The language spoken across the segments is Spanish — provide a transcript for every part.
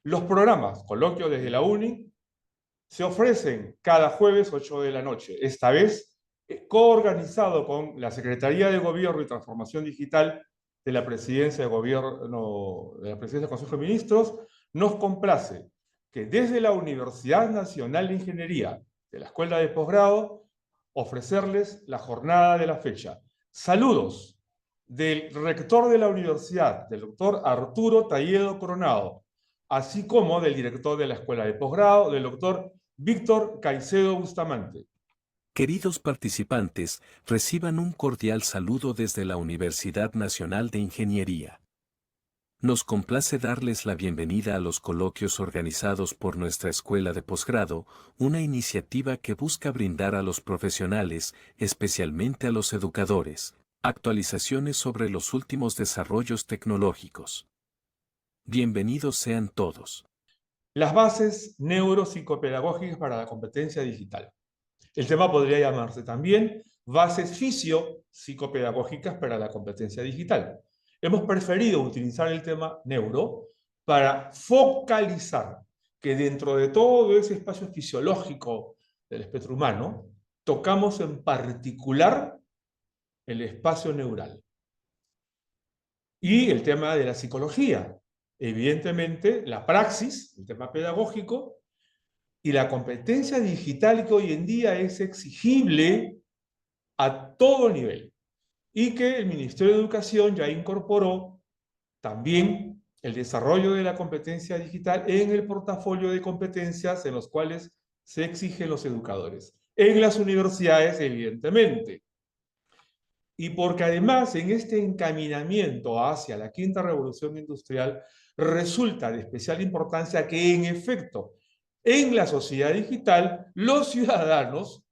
Los programas, coloquio desde la UNI, se ofrecen cada jueves 8 de la noche. Esta vez coorganizado con la Secretaría de Gobierno y Transformación Digital de la Presidencia de Gobierno, de la Presidencia del Consejo de Ministros, nos complace que desde la Universidad Nacional de Ingeniería de la Escuela de Posgrado ofrecerles la jornada de la fecha. Saludos del rector de la universidad, del doctor Arturo Talledo Coronado, así como del director de la Escuela de Posgrado, del doctor Víctor Caicedo Bustamante. Queridos participantes, reciban un cordial saludo desde la Universidad Nacional de Ingeniería. Nos complace darles la bienvenida a los coloquios organizados por nuestra Escuela de Posgrado, una iniciativa que busca brindar a los profesionales, especialmente a los educadores, actualizaciones sobre los últimos desarrollos tecnológicos. Bienvenidos sean todos. Las bases neuropsicopedagógicas para la competencia digital. El tema podría llamarse también bases fisio-psicopedagógicas para la competencia digital. Hemos preferido utilizar el tema neuro para focalizar que dentro de todo ese espacio fisiológico del espectro humano, tocamos en particular el espacio neural. Y el tema de la psicología. Evidentemente, la praxis, el tema pedagógico, y la competencia digital que hoy en día es exigible a todo nivel. Y que el Ministerio de Educación ya incorporó también el desarrollo de la competencia digital en el portafolio de competencias en los cuales se exigen los educadores. En las universidades, evidentemente. Y porque además en este encaminamiento hacia la quinta revolución industrial resulta de especial importancia que en efecto en la sociedad digital los ciudadanos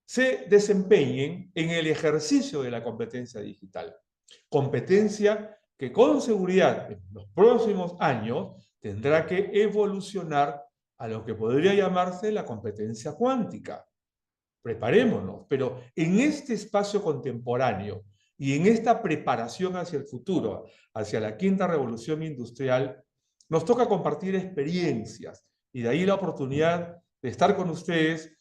se desempeñen en el ejercicio de la competencia digital. Competencia que con seguridad en los próximos años tendrá que evolucionar a lo que podría llamarse la competencia cuántica. Preparémonos, pero en este espacio contemporáneo y en esta preparación hacia el futuro, hacia la quinta revolución industrial, nos toca compartir experiencias y de ahí la oportunidad de estar con ustedes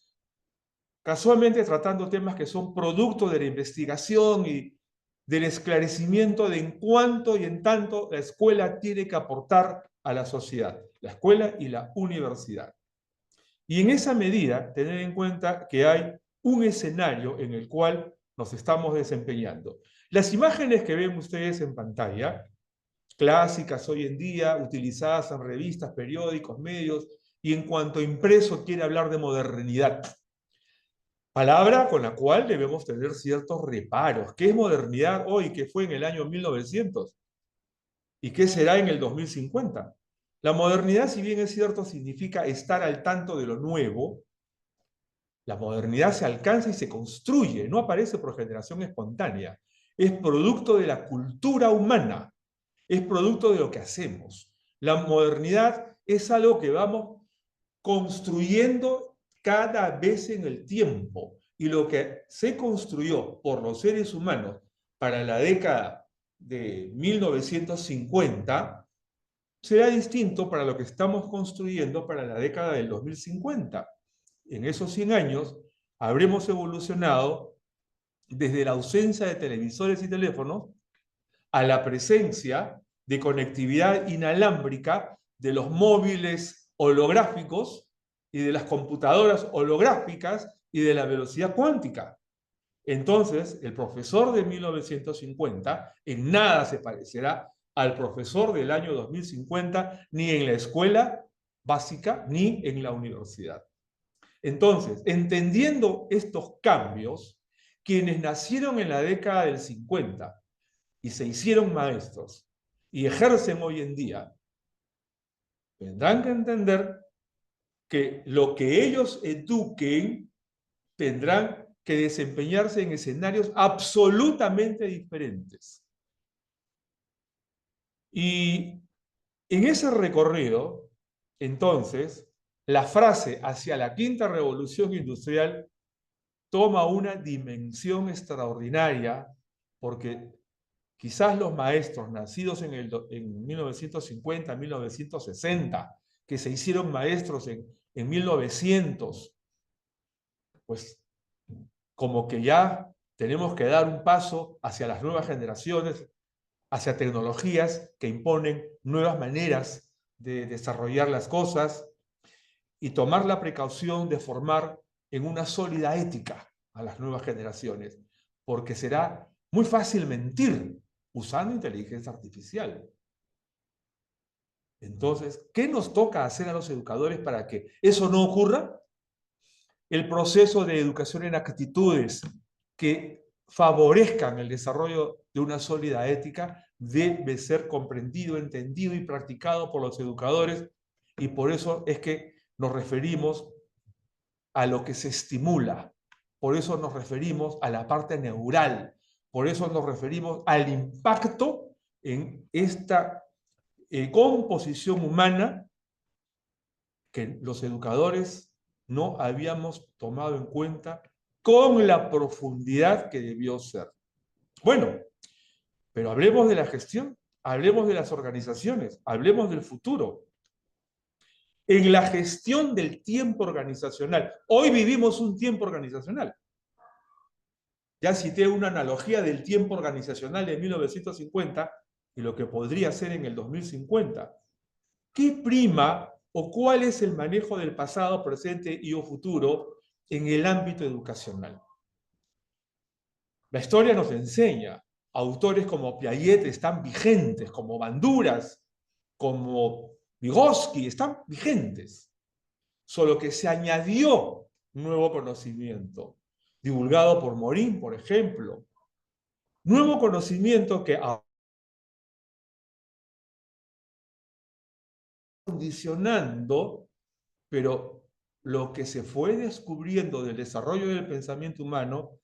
casualmente tratando temas que son producto de la investigación y del esclarecimiento de en cuánto y en tanto la escuela tiene que aportar a la sociedad, la escuela y la universidad. Y en esa medida, tener en cuenta que hay un escenario en el cual nos estamos desempeñando. Las imágenes que ven ustedes en pantalla, clásicas hoy en día, utilizadas en revistas, periódicos, medios, y en cuanto impreso quiere hablar de modernidad. Palabra con la cual debemos tener ciertos reparos. ¿Qué es modernidad hoy? ¿Qué fue en el año 1900? ¿Y qué será en el 2050? La modernidad, si bien es cierto, significa estar al tanto de lo nuevo. La modernidad se alcanza y se construye, no aparece por generación espontánea. Es producto de la cultura humana, es producto de lo que hacemos. La modernidad es algo que vamos construyendo cada vez en el tiempo. Y lo que se construyó por los seres humanos para la década de 1950 será distinto para lo que estamos construyendo para la década del 2050. En esos 100 años habremos evolucionado desde la ausencia de televisores y teléfonos a la presencia de conectividad inalámbrica de los móviles holográficos y de las computadoras holográficas y de la velocidad cuántica. Entonces, el profesor de 1950 en nada se parecerá al profesor del año 2050, ni en la escuela básica, ni en la universidad. Entonces, entendiendo estos cambios, quienes nacieron en la década del 50 y se hicieron maestros y ejercen hoy en día, tendrán que entender que lo que ellos eduquen tendrán que desempeñarse en escenarios absolutamente diferentes. Y en ese recorrido, entonces, la frase hacia la quinta revolución industrial toma una dimensión extraordinaria porque Quizás los maestros nacidos en 1950, 1960, que se hicieron maestros en 1900, pues como que ya tenemos que dar un paso hacia las nuevas generaciones, hacia tecnologías que imponen nuevas maneras de desarrollar las cosas y tomar la precaución de formar en una sólida ética a las nuevas generaciones, porque será muy fácil mentir usando inteligencia artificial. Entonces, ¿qué nos toca hacer a los educadores para que eso no ocurra? El proceso de educación en actitudes que favorezcan el desarrollo de una sólida ética debe ser comprendido, entendido y practicado por los educadores, y por eso es que nos referimos a lo que se estimula, por eso nos referimos a la parte neural, por eso nos referimos al impacto en esta composición humana que los educadores no habíamos tomado en cuenta con la profundidad que debió ser. Bueno, pero hablemos de la gestión, hablemos de las organizaciones, hablemos del futuro. En la gestión del tiempo organizacional, hoy vivimos un tiempo organizacional. Ya cité una analogía del tiempo organizacional de 1950 y lo que podría ser en el 2050. ¿Qué prima o cuál es el manejo del pasado, presente y o futuro en el ámbito educacional? La historia nos enseña, autores como Piaget están vigentes, como Banduras, como Vygotsky, están vigentes. Solo que se añadió nuevo conocimiento, divulgado por Morin, por ejemplo. Nuevo conocimiento que condicionando, pero lo que se fue descubriendo del desarrollo del pensamiento humano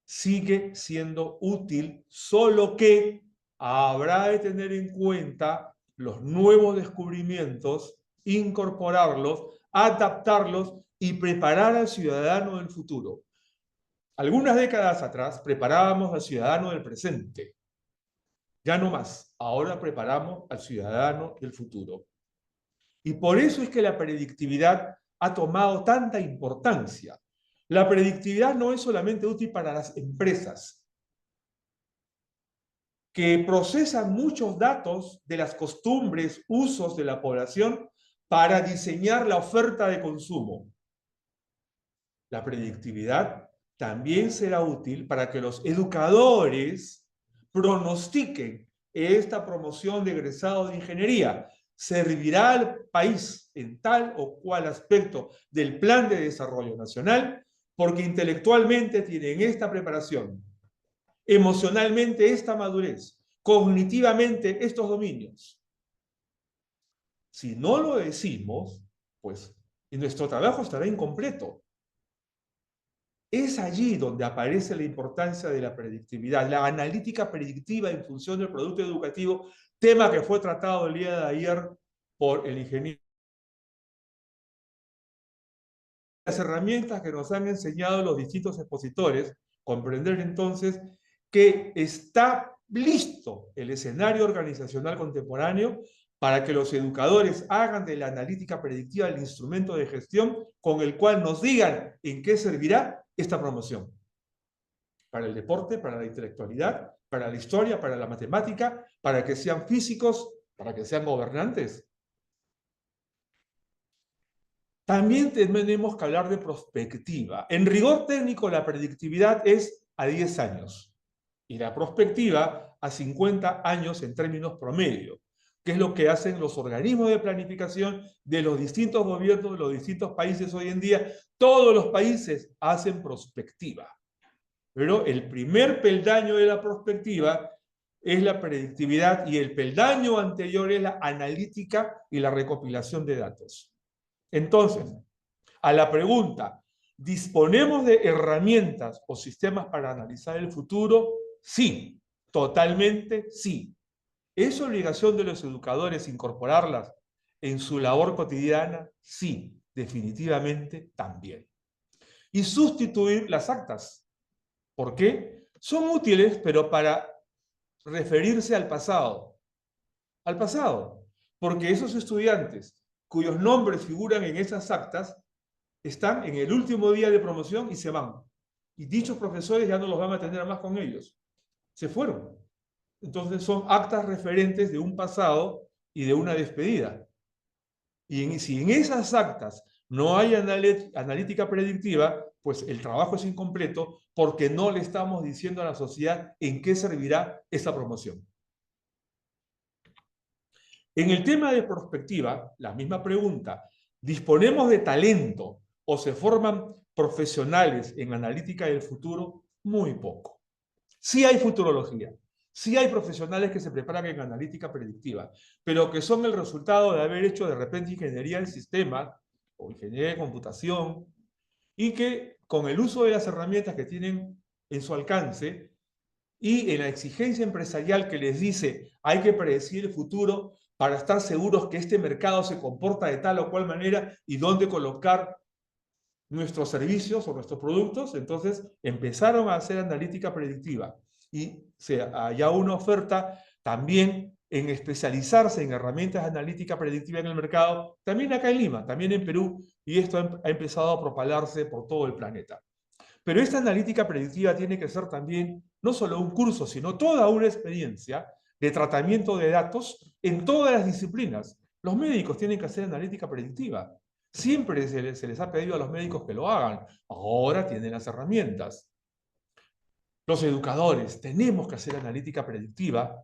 sigue siendo útil, solo que habrá de tener en cuenta los nuevos descubrimientos, incorporarlos, adaptarlos y preparar al ciudadano del futuro. Algunas décadas atrás preparábamos al ciudadano del presente. Ya no más. Ahora preparamos al ciudadano del futuro. Y por eso es que la predictividad ha tomado tanta importancia. La predictividad no es solamente útil para las empresas, que procesan muchos datos de las costumbres, usos de la población para diseñar la oferta de consumo. La predictividad también será útil para que los educadores pronostiquen esta promoción de egresados de ingeniería. ¿Servirá al país en tal o cual aspecto del plan de desarrollo nacional? Porque intelectualmente tienen esta preparación, emocionalmente esta madurez, cognitivamente estos dominios. Si no lo decimos, pues nuestro trabajo estará incompleto. Es allí donde aparece la importancia de la predictividad, la analítica predictiva en función del producto educativo, tema que fue tratado el día de ayer por el ingeniero. Las herramientas que nos han enseñado los distintos expositores, comprender entonces que está listo el escenario organizacional contemporáneo para que los educadores hagan de la analítica predictiva el instrumento de gestión con el cual nos digan en qué servirá esta promoción. Para el deporte, para la intelectualidad, para la historia, para la matemática, para que sean físicos, para que sean gobernantes. También tenemos que hablar de prospectiva. En rigor técnico, la predictividad es a 10 años y la prospectiva a 50 años en términos promedio, que es lo que hacen los organismos de planificación de los distintos gobiernos de los distintos países hoy en día. Todos los países hacen prospectiva. Pero el primer peldaño de la prospectiva es la predictividad y el peldaño anterior es la analítica y la recopilación de datos. Entonces, a la pregunta, ¿disponemos de herramientas o sistemas para analizar el futuro? Sí, totalmente sí. ¿Es obligación de los educadores incorporarlas en su labor cotidiana? Sí, definitivamente también. Y sustituir las actas. ¿Por qué? Son útiles, pero para referirse al pasado. Al pasado. Porque esos estudiantes cuyos nombres figuran en esas actas están en el último día de promoción y se van. Y dichos profesores ya no los van a tener más con ellos. Se fueron. Entonces son actas referentes de un pasado y de una despedida. Y si en esas actas no hay analítica predictiva, pues el trabajo es incompleto porque no le estamos diciendo a la sociedad en qué servirá esa promoción. En el tema de prospectiva, la misma pregunta, ¿disponemos de talento o se forman profesionales en analítica del futuro? Muy poco. Sí hay futurología, sí hay profesionales que se preparan en analítica predictiva, pero que son el resultado de haber hecho de repente ingeniería del sistema o ingeniería de computación y que con el uso de las herramientas que tienen en su alcance y en la exigencia empresarial que les dice hay que predecir el futuro para estar seguros que este mercado se comporta de tal o cual manera y dónde colocar nuestros servicios o nuestros productos, entonces empezaron a hacer analítica predictiva y haya una oferta también en especializarse en herramientas de analítica predictiva en el mercado, también acá en Lima, también en Perú, y esto ha empezado a propalarse por todo el planeta. Pero esta analítica predictiva tiene que ser también no solo un curso, sino toda una experiencia de tratamiento de datos en todas las disciplinas. Los médicos tienen que hacer analítica predictiva. Siempre se les ha pedido a los médicos que lo hagan. Ahora tienen las herramientas. Los educadores tenemos que hacer analítica predictiva,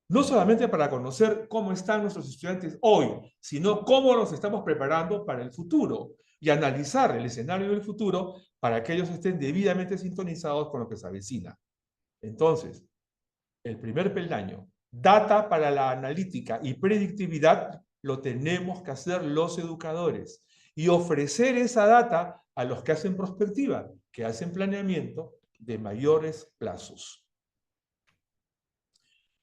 no solamente para conocer cómo están nuestros estudiantes hoy, sino cómo nos estamos preparando para el futuro y analizar el escenario del futuro para que ellos estén debidamente sintonizados con lo que se avecina. Entonces, el primer peldaño, data para la analítica y predictividad, lo tenemos que hacer los educadores y ofrecer esa data a los que hacen prospectiva, que hacen planeamiento de mayores plazos.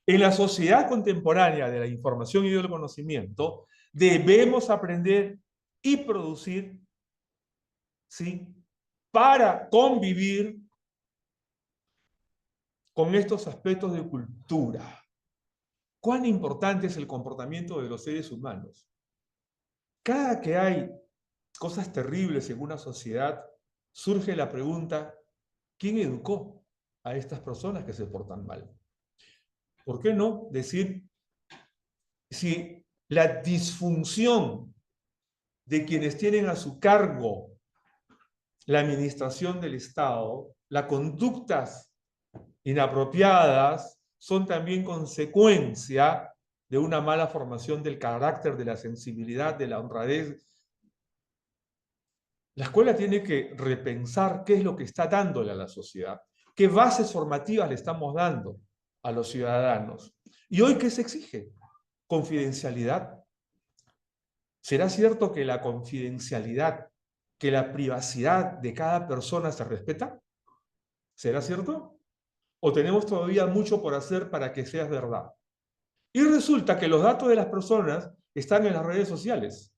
En la sociedad contemporánea de la información y del conocimiento, debemos aprender y producir, ¿sí?, para convivir con estos aspectos de cultura. ¿Cuán importante es el comportamiento de los seres humanos? Cada que hay cosas terribles en una sociedad, surge la pregunta, ¿quién educó a estas personas que se portan mal? ¿Por qué no decir, si la disfunción de quienes tienen a su cargo la administración del Estado, las conductas inapropiadas son también consecuencia de una mala formación del carácter, de la sensibilidad, de la honradez? La escuela tiene que repensar qué es lo que está dándole a la sociedad, qué bases formativas le estamos dando a los ciudadanos. ¿Y hoy qué se exige? Confidencialidad. ¿Será cierto que la confidencialidad, que la privacidad de cada persona se respeta? ¿Será cierto? ¿O tenemos todavía mucho por hacer para que sea verdad? Y resulta que los datos de las personas están en las redes sociales.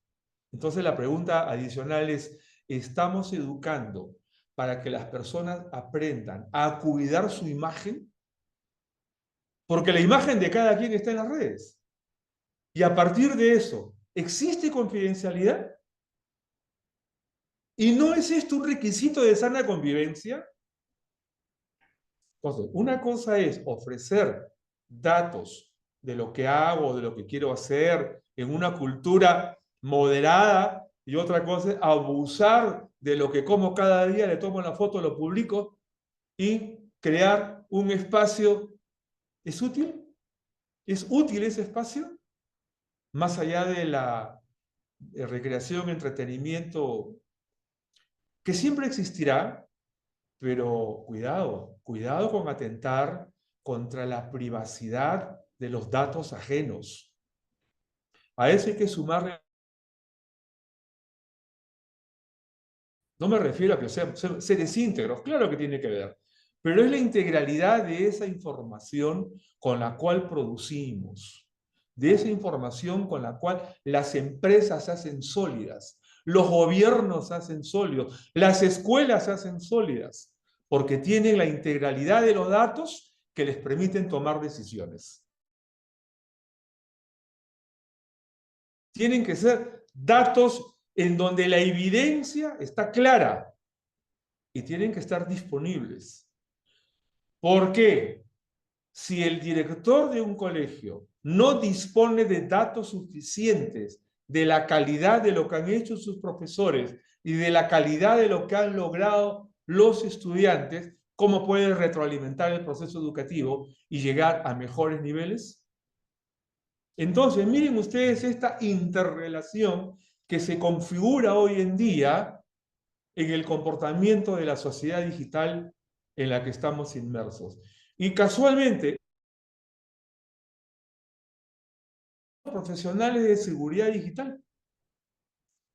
Entonces la pregunta adicional es, ¿estamos educando para que las personas aprendan a cuidar su imagen? Porque la imagen de cada quien está en las redes. Y a partir de eso, ¿existe confidencialidad? ¿Y no es esto un requisito de sana convivencia? Entonces, una cosa es ofrecer datos de lo que hago, de lo que quiero hacer, en una cultura moderada, y otra cosa es abusar de lo que como cada día, le tomo la foto, lo publico, y crear un espacio. ¿Es útil? ¿Es útil ese espacio? Más allá de la recreación, entretenimiento, que siempre existirá, pero cuidado, cuidado con atentar contra la privacidad de los datos ajenos. A eso hay que sumarle. No me refiero a que sean seres íntegros, claro que tiene que ver, pero es la integralidad de esa información con la cual producimos, de esa información con la cual las empresas se hacen sólidas, los gobiernos se hacen sólidos, las escuelas se hacen sólidas, porque tienen la integralidad de los datos que les permiten tomar decisiones. Tienen que ser datos en donde la evidencia está clara y tienen que estar disponibles. ¿Por qué? Si el director de un colegio no dispone de datos suficientes de la calidad de lo que han hecho sus profesores y de la calidad de lo que han logrado los estudiantes, ¿cómo puede retroalimentar el proceso educativo y llegar a mejores niveles? Entonces, miren ustedes esta interrelación que se configura hoy en día en el comportamiento de la sociedad digital en la que estamos inmersos. Y casualmente, profesionales de seguridad digital,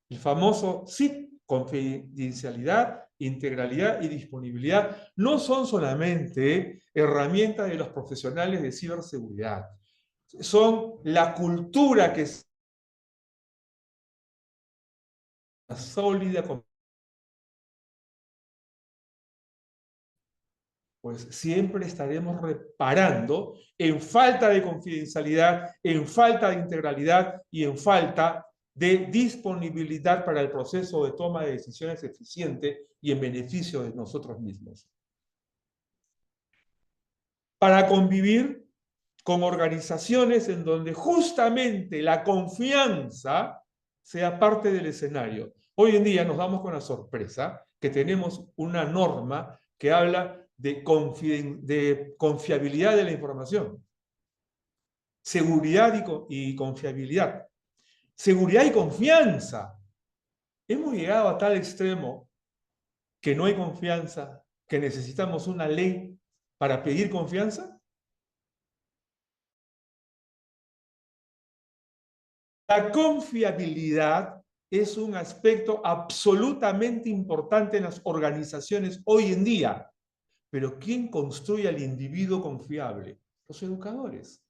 el famoso SID, confidencialidad, integralidad y disponibilidad, no son solamente herramientas de los profesionales de ciberseguridad, son la cultura que es sólida, pues siempre estaremos reparando en falta de confidencialidad, en falta de integralidad y en falta de disponibilidad para el proceso de toma de decisiones eficiente y en beneficio de nosotros mismos. Para convivir con organizaciones en donde justamente la confianza sea parte del escenario. Hoy en día nos damos con la sorpresa que tenemos una norma que habla de confiabilidad de la información. Seguridad y confiabilidad. Seguridad y confianza. Hemos llegado a tal extremo que no hay confianza, que necesitamos una ley para pedir confianza. La confiabilidad es un aspecto absolutamente importante en las organizaciones hoy en día. Pero ¿quién construye al individuo confiable? Los educadores.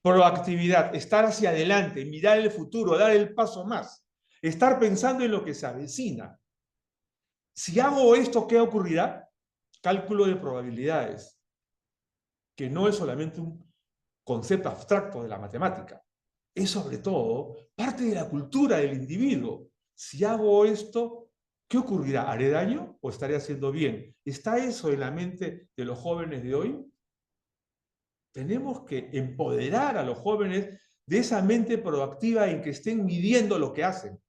Proactividad, estar hacia adelante, mirar el futuro, dar el paso más, estar pensando en lo que se avecina. Si hago esto, ¿qué ocurrirá? Cálculo de probabilidades, que no es solamente un concepto abstracto de la matemática, es sobre todo parte de la cultura del individuo. Si hago esto, ¿qué ocurrirá? ¿Haré daño o estaré haciendo bien? ¿Está eso en la mente de los jóvenes de hoy? Tenemos que empoderar a los jóvenes de esa mente proactiva en que estén midiendo lo que hacen.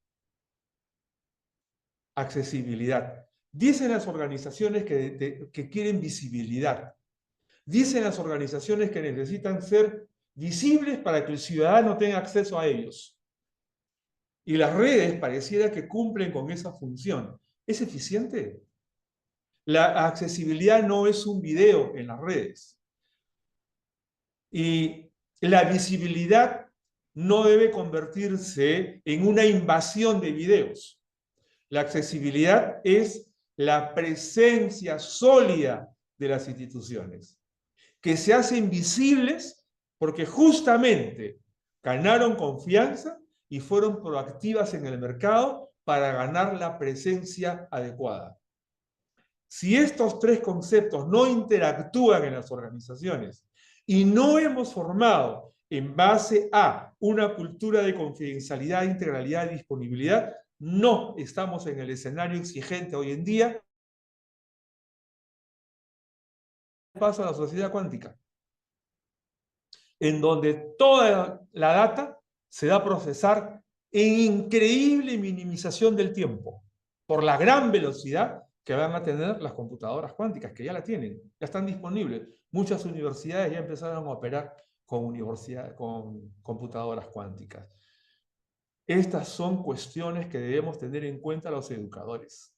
Accesibilidad. Dicen las organizaciones que quieren visibilidad. Dicen las organizaciones que necesitan ser visibles para que el ciudadano tenga acceso a ellos. Y las redes pareciera que cumplen con esa función. ¿Es eficiente? La accesibilidad no es un video en las redes. Y la visibilidad no debe convertirse en una invasión de videos. La accesibilidad es la presencia sólida de las instituciones, que se hacen visibles porque justamente ganaron confianza y fueron proactivas en el mercado para ganar la presencia adecuada. Si estos tres conceptos no interactúan en las organizaciones y no hemos formado en base a una cultura de confidencialidad, integralidad y disponibilidad, no estamos en el escenario exigente hoy en día. Pasa a la sociedad cuántica, en donde toda la data se da a procesar en increíble minimización del tiempo, por la gran velocidad que van a tener las computadoras cuánticas, que ya la tienen, ya están disponibles. Muchas universidades ya empezaron a operar con computadoras cuánticas. Estas son cuestiones que debemos tener en cuenta los educadores,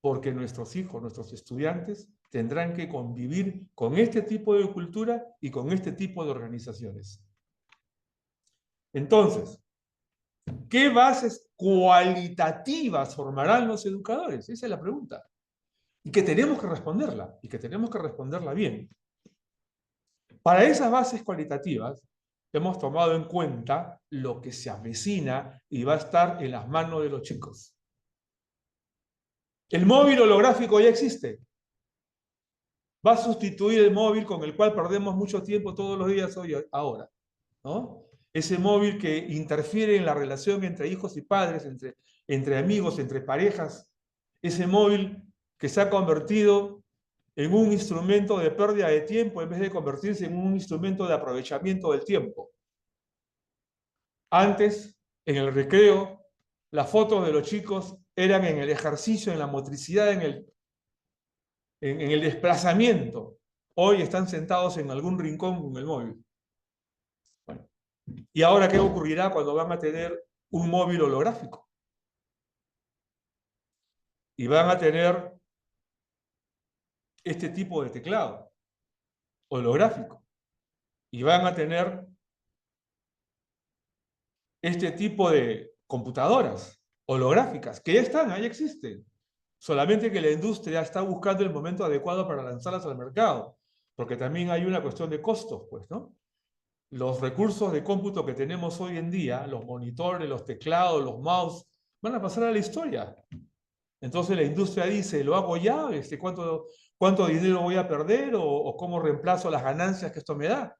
porque nuestros hijos, nuestros estudiantes, tendrán que convivir con este tipo de cultura y con este tipo de organizaciones. Entonces, ¿qué bases cualitativas formarán los educadores? Esa es la pregunta. Y que tenemos que responderla, y que tenemos que responderla bien. Para esas bases cualitativas, hemos tomado en cuenta lo que se avecina y va a estar en las manos de los chicos. El móvil holográfico ya existe. va a sustituir el móvil con el cual perdemos mucho tiempo todos los días ahora, ¿no? Ese móvil que interfiere en la relación entre hijos y padres, entre amigos, entre parejas. Ese móvil que se ha convertido en un instrumento de pérdida de tiempo en vez de convertirse en un instrumento de aprovechamiento del tiempo. Antes, en el recreo, las fotos de los chicos eran en el ejercicio, en la motricidad, en el desplazamiento. Hoy están sentados en algún rincón con el móvil. Bueno, ¿y ahora qué ocurrirá cuando van a tener un móvil holográfico? Y van a tener este tipo de teclado holográfico. Y van a tener este tipo de computadoras holográficas, que ya están, ahí existen. Solamente que la industria está buscando el momento adecuado para lanzarlas al mercado, porque también hay una cuestión de costos, pues, ¿no? Los recursos de cómputo que tenemos hoy en día, los monitores, los teclados, los mouse, van a pasar a la historia. Entonces la industria dice, ¿lo hago ya? ¿Cuánto dinero voy a perder? ¿O cómo reemplazo las ganancias que esto me da?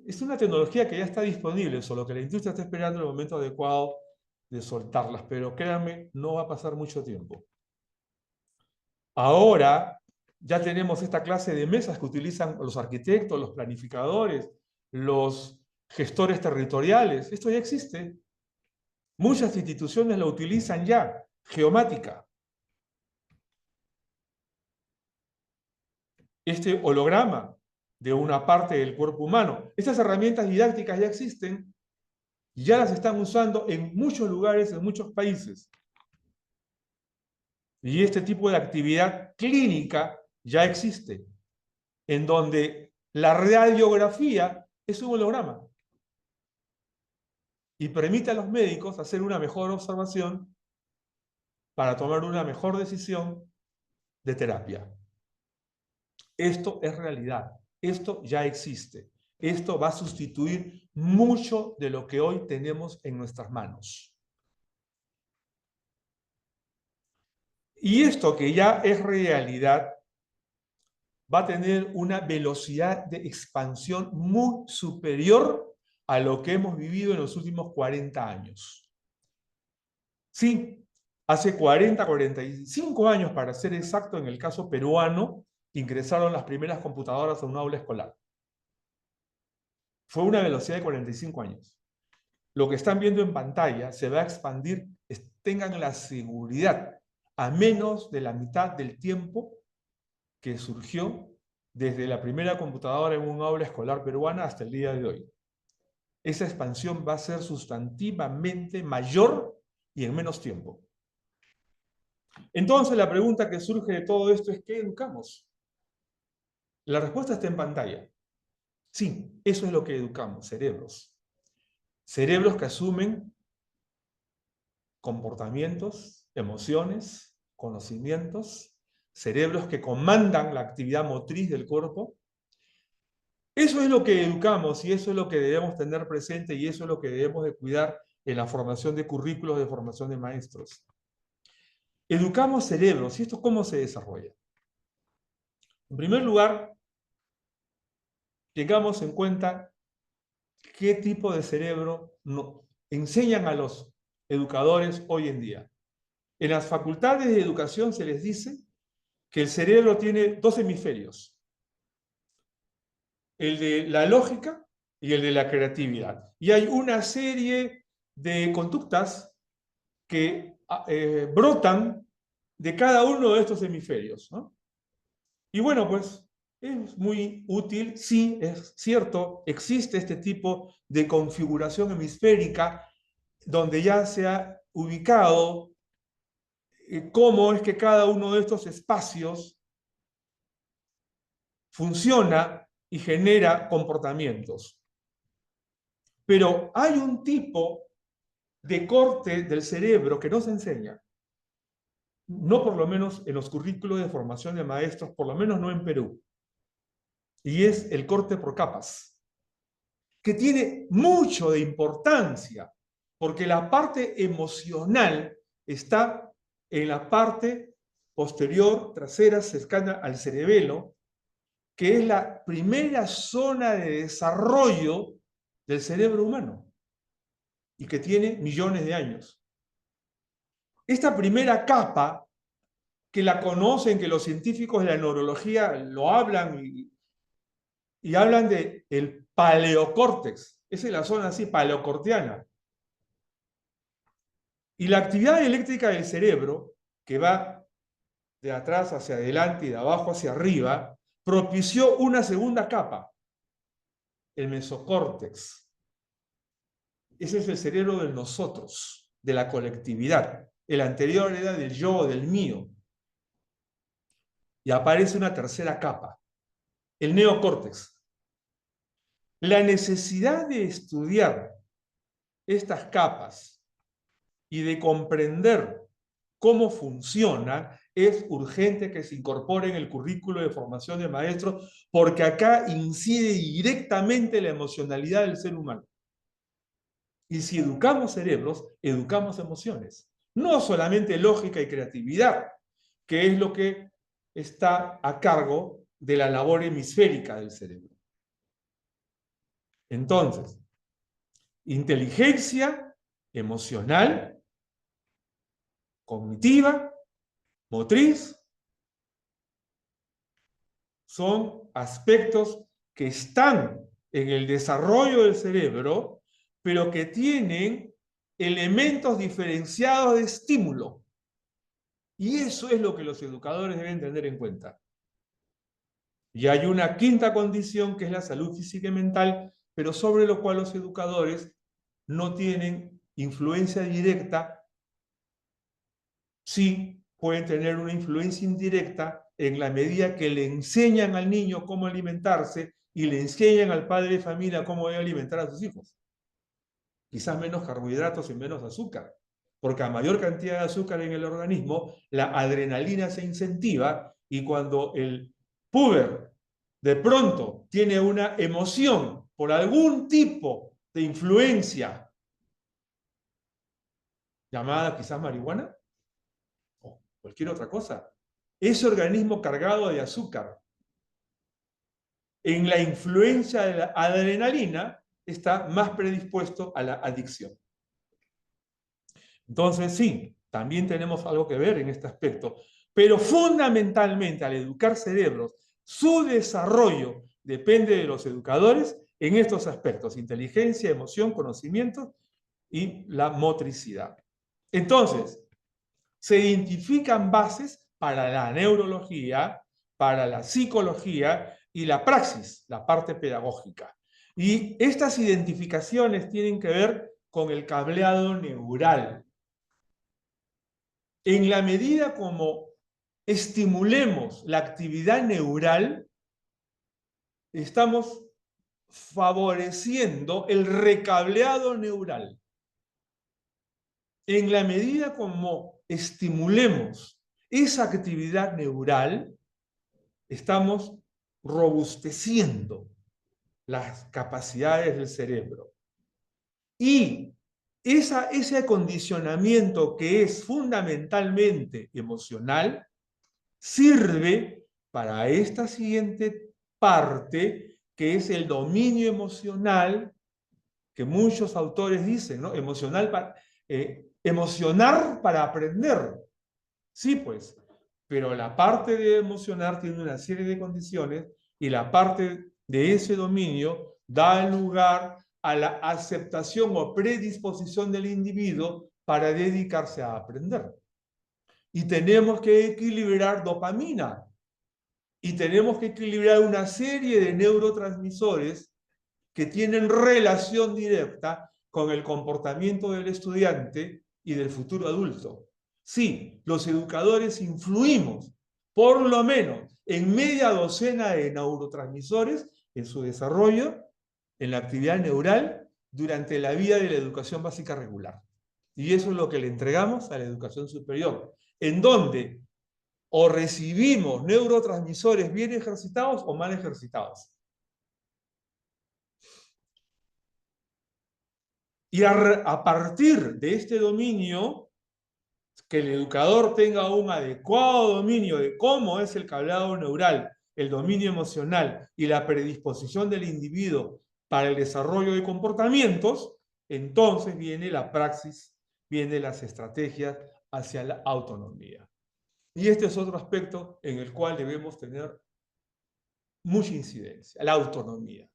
Es una tecnología que ya está disponible, solo que la industria está esperando el momento adecuado de soltarlas, pero créanme, no va a pasar mucho tiempo. Ahora ya tenemos esta clase de mesas que utilizan los arquitectos, los planificadores, los gestores territoriales. Esto ya existe. Muchas instituciones lo utilizan ya. Geomática. Este holograma de una parte del cuerpo humano. Estas herramientas didácticas ya existen y ya las están usando en muchos lugares, en muchos países. Y este tipo de actividad clínica ya existe, en donde la radiografía es un holograma y permite a los médicos hacer una mejor observación para tomar una mejor decisión de terapia. Esto es realidad, esto ya existe. Esto va a sustituir mucho de lo que hoy tenemos en nuestras manos. Y esto que ya es realidad va a tener una velocidad de expansión muy superior a lo que hemos vivido en los últimos 40 años. Sí, hace 40, 45 años, para ser exacto, en el caso peruano, ingresaron las primeras computadoras a un aula escolar. Fue una velocidad de 45 años. Lo que están viendo en pantalla se va a expandir, tengan la seguridad, a menos de la mitad del tiempo que surgió desde la primera computadora en un aula escolar peruana hasta el día de hoy. Esa expansión va a ser sustantivamente mayor y en menos tiempo. Entonces la pregunta que surge de todo esto es, ¿qué educamos? La respuesta está en pantalla. Sí, eso es lo que educamos, cerebros. Cerebros que asumen comportamientos, emociones, conocimientos, cerebros que comandan la actividad motriz del cuerpo. Eso es lo que educamos y eso es lo que debemos tener presente y eso es lo que debemos de cuidar en la formación de currículos de formación de maestros. Educamos cerebros. ¿Y esto cómo se desarrolla? En primer lugar, tengamos en cuenta qué tipo de cerebro enseñan a los educadores hoy en día. En las facultades de educación se les dice que el cerebro tiene dos hemisferios, el de la lógica y el de la creatividad. Y hay una serie de conductas que brotan de cada uno de estos hemisferios, ¿no? Y bueno, pues es muy útil, sí, es cierto, existe este tipo de configuración hemisférica donde ya se ha ubicado cómo es que cada uno de estos espacios funciona y genera comportamientos. Pero hay un tipo de corte del cerebro que no se enseña, no por lo menos en los currículos de formación de maestros, por lo menos no en Perú, y es el corte por capas, que tiene mucho de importancia, porque la parte emocional está en la parte posterior, trasera, cercana al cerebelo, que es la primera zona de desarrollo del cerebro humano y que tiene millones de años. Esta primera capa, que la conocen, que los científicos de la neurología lo hablan y hablan de el paleocórtex, esa es la zona así, paleocortiana. Y la actividad eléctrica del cerebro, que va de atrás hacia adelante y de abajo hacia arriba, propició una segunda capa, el mesocórtex. Ese es el cerebro de nosotros, de la colectividad. El anterior era del yo, del mío. Y aparece una tercera capa, el neocórtex. La necesidad de estudiar estas capas y de comprender cómo funciona es urgente que se incorpore en el currículo de formación de maestros, porque acá incide directamente la emocionalidad del ser humano. Y si educamos cerebros, educamos emociones. No solamente lógica y creatividad, que es lo que está a cargo de la labor hemisférica del cerebro. Entonces, inteligencia emocional, cognitiva, motriz, son aspectos que están en el desarrollo del cerebro, pero que tienen elementos diferenciados de estímulo. Y eso es lo que los educadores deben tener en cuenta. Y hay una quinta condición, que es la salud física y mental, pero sobre lo cual los educadores no tienen influencia directa. Sí pueden tener una influencia indirecta en la medida que le enseñan al niño cómo alimentarse y le enseñan al padre de familia cómo debe alimentar a sus hijos. Quizás menos carbohidratos y menos azúcar, porque a mayor cantidad de azúcar en el organismo, la adrenalina se incentiva y cuando el puber de pronto tiene una emoción por algún tipo de influencia, llamada quizás marihuana, o cualquier otra cosa, ese organismo cargado de azúcar, en la influencia de la adrenalina, está más predispuesto a la adicción. Entonces, sí, también tenemos algo que ver en este aspecto, pero fundamentalmente al educar cerebros, su desarrollo depende de los educadores en estos aspectos: inteligencia, emoción, conocimiento y la motricidad. Entonces, se identifican bases para la neurología, para la psicología y la praxis, la parte pedagógica. Y estas identificaciones tienen que ver con el cableado neural. En la medida como estimulemos la actividad neural, estamos favoreciendo el recableado neural. En la medida como estimulemos esa actividad neural, estamos robusteciendo las capacidades del cerebro. Y ese acondicionamiento, que es fundamentalmente emocional, sirve para esta siguiente parte, que es el dominio emocional, que muchos autores dicen, ¿no? Emocionar para aprender. Sí, pues, pero la parte de emocionar tiene una serie de condiciones y la parte de ese dominio da lugar a la aceptación o predisposición del individuo para dedicarse a aprender. Y tenemos que equilibrar dopamina y tenemos que equilibrar una serie de neurotransmisores que tienen relación directa con el comportamiento del estudiante y del futuro adulto. Sí, los educadores influimos por lo menos en media docena de neurotransmisores en su desarrollo, en la actividad neural, durante la vida de la educación básica regular. Y eso es lo que le entregamos a la educación superior, en donde o recibimos neurotransmisores bien ejercitados o mal ejercitados. Y a partir de este dominio, que el educador tenga un adecuado dominio de cómo es el cableado neural el dominio emocional y la predisposición del individuo para el desarrollo de comportamientos, entonces viene la praxis, vienen las estrategias hacia la autonomía. Y este es otro aspecto en el cual debemos tener mucha incidencia, la autonomía.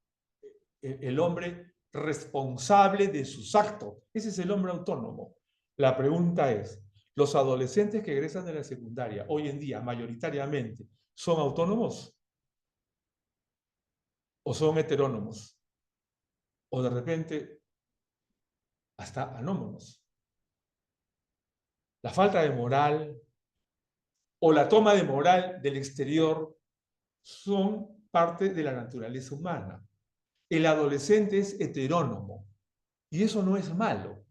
El hombre responsable de sus actos. Ese es el hombre autónomo. La pregunta es, ¿los adolescentes que egresan de la secundaria hoy en día, mayoritariamente, son autónomos? ¿O son heterónomos? ¿O de repente hasta anómanos? La falta de moral o la toma de moral del exterior son parte de la naturaleza humana. El adolescente es heterónomo y eso no es malo,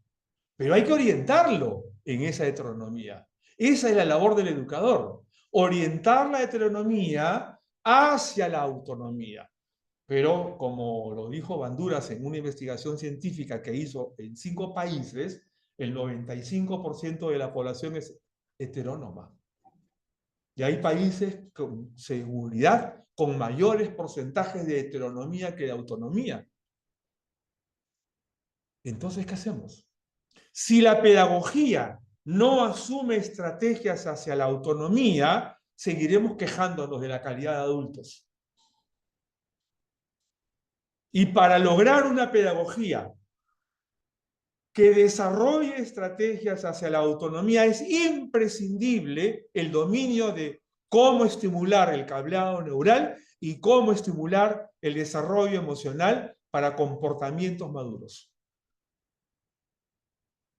pero hay que orientarlo en esa heteronomía. Esa es la labor del educador, orientar la heteronomía hacia la autonomía. Pero como lo dijo Banduras en una investigación científica que hizo en 5 países, el 95% de la población es heterónoma. Y hay países con seguridad con mayores porcentajes de heteronomía que de autonomía. Entonces, ¿qué hacemos? Si la pedagogía no asume estrategias hacia la autonomía, seguiremos quejándonos de la calidad de adultos. Y para lograr una pedagogía que desarrolle estrategias hacia la autonomía, es imprescindible el dominio de cómo estimular el cableado neural y cómo estimular el desarrollo emocional para comportamientos maduros.